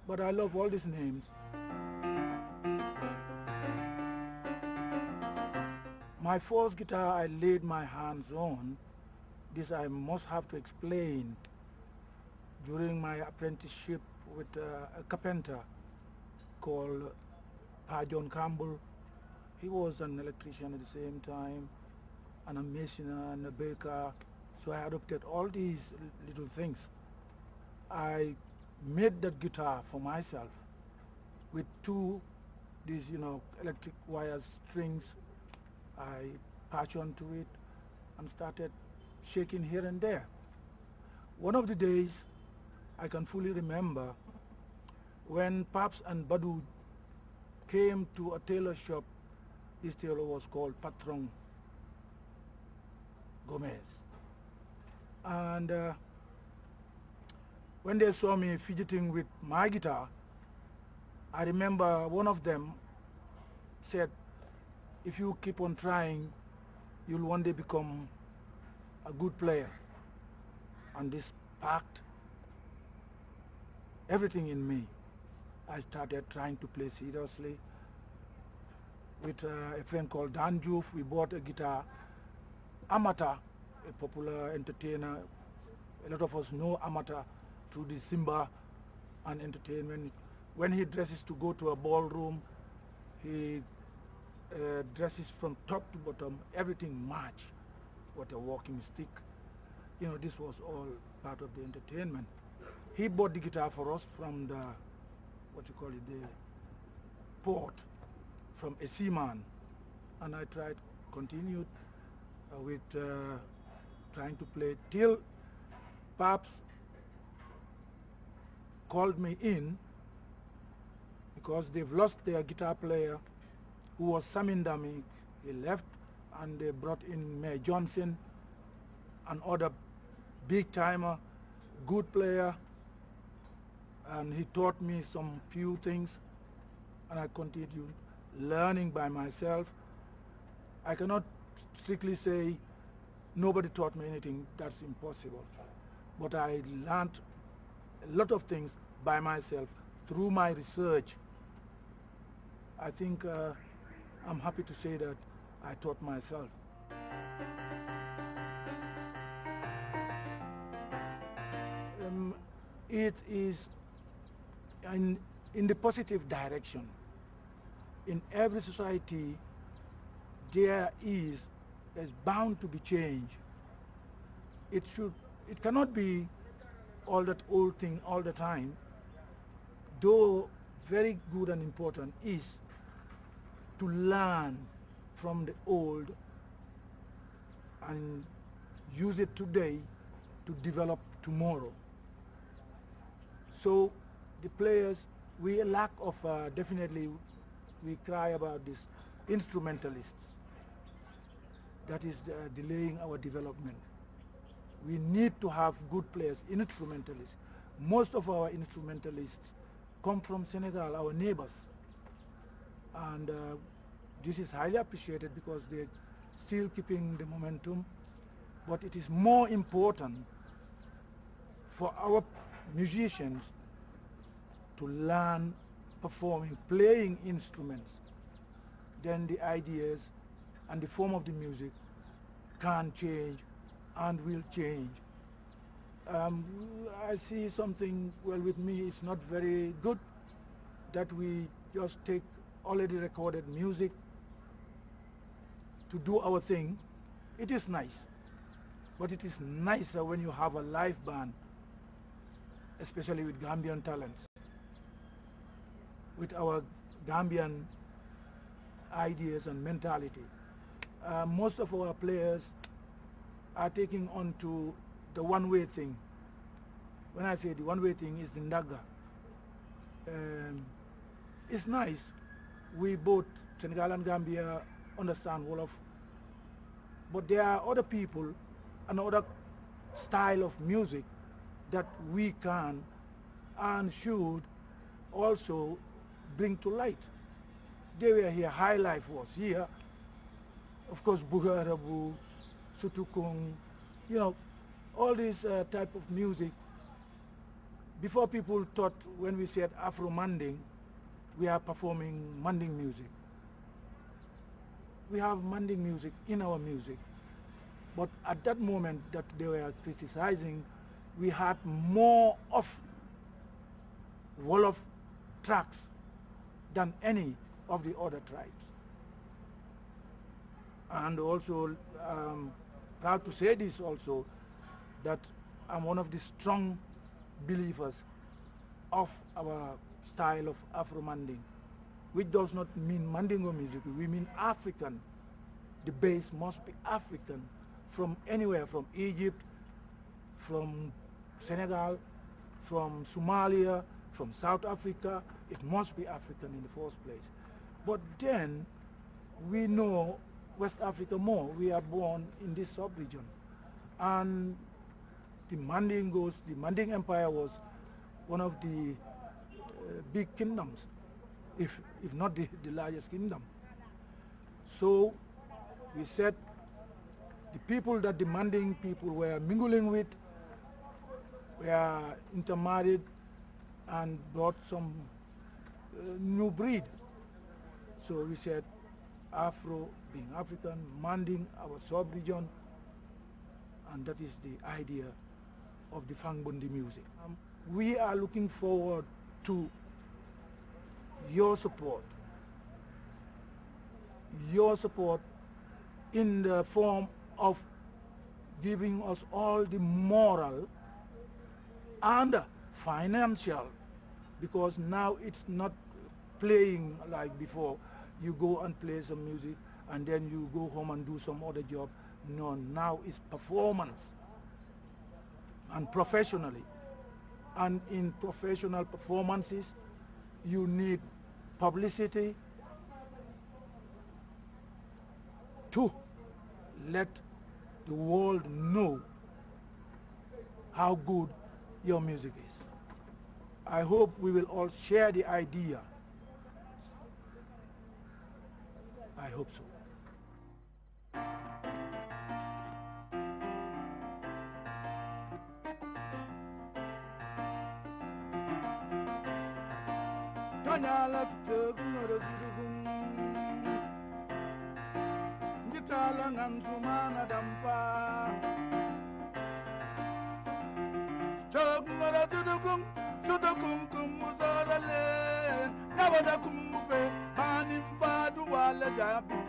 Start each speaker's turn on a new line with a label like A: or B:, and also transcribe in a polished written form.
A: but I love all these names. My first guitar I laid my hands on, this I must have to explain, during my apprenticeship with a carpenter called Pa John Campbell. He was an electrician at the same time, and a mason and a baker. So I adopted all these little things. I made that guitar for myself with these electric wire strings. I patched onto it and started shaking here and there. One of the days I can fully remember when Paps and Badu came to a tailor shop. This tailor was called Patron Gomez. And when they saw me fidgeting with my guitar, I remember one of them said, if you keep on trying, you'll one day become a good player. And this sparked everything in me. I started trying to play seriously. With a friend called Dan Juf, we bought a guitar. Amata, a popular entertainer. A lot of us know Amata through the Simba and entertainment. When he dresses to go to a ballroom, he dresses from top to bottom, everything match. What a walking stick. This was all part of the entertainment. He bought the guitar for us from the, the port, from a seaman. And I continued with trying to play till Paps called me in because they've lost their guitar player who was Samin Dami. He left and they brought in May Johnson, another big timer, good player, and he taught me some few things and I continued learning by myself. I cannot strictly say nobody taught me anything, that's impossible. But I learned a lot of things by myself through my research. I think I'm happy to say that I taught myself. It is in the positive direction. In every society, there's bound to be change. It cannot be all that old thing all the time, though very good and important is to learn from the old and use it today to develop tomorrow. So the players, we lack of, definitely, we cry about this, instrumentalists. That is delaying our development. We need to have good players, instrumentalists. Most of our instrumentalists come from Senegal, our neighbors. And this is highly appreciated because they're still keeping the momentum. But it is more important for our musicians to learn performing, playing instruments. Then the ideas and the form of the music can change and will change. I see something, well, with me, it's not very good that we just take already recorded music to do our thing. It is nice, but it is nicer when you have a live band, especially with Gambian talents, with our Gambian ideas and mentality. Most of our players are taking on to the one-way thing. When I say the one-way thing is the Ndaga. It's nice. We both, Senegal and Gambia, understand Wolof. But there are other people and other style of music that we can and should also bring to light. They were here, High Life was here. Of course, Bugarabu, Sutukung, all this type of music Before, people thought when we said Afro-Manding, we are performing Manding music. We have Manding music in our music. But at that moment that they were criticizing, we had more of Wolof tracks than any of the other tribes. And also, proud to say this also, that I'm one of the strong believers of our style of Afro-Manding, which does not mean Mandingo music, we mean African. The base must be African, from anywhere, from Egypt, from Senegal, from Somalia, from South Africa. It must be African in the first place. But then we know West Africa more. We are born in this sub-region. And the Mandingos, the Manding Empire was one of the big kingdoms, if not the largest kingdom. So we said the people that the Manding people were mingling with were intermarried and brought some new breed. So we said Afro being African, Manding our sub-region, and that is the idea of the Fangbundi music. We are looking forward to your support in the form of giving us all the moral and financial, because now it's not playing like before. You go and play some music and then you go home and do some other job. No, now it's performance, and professionally. And in professional performances, you need publicity to let the world know how good your music is. I hope we will all share the idea. I hope so. Never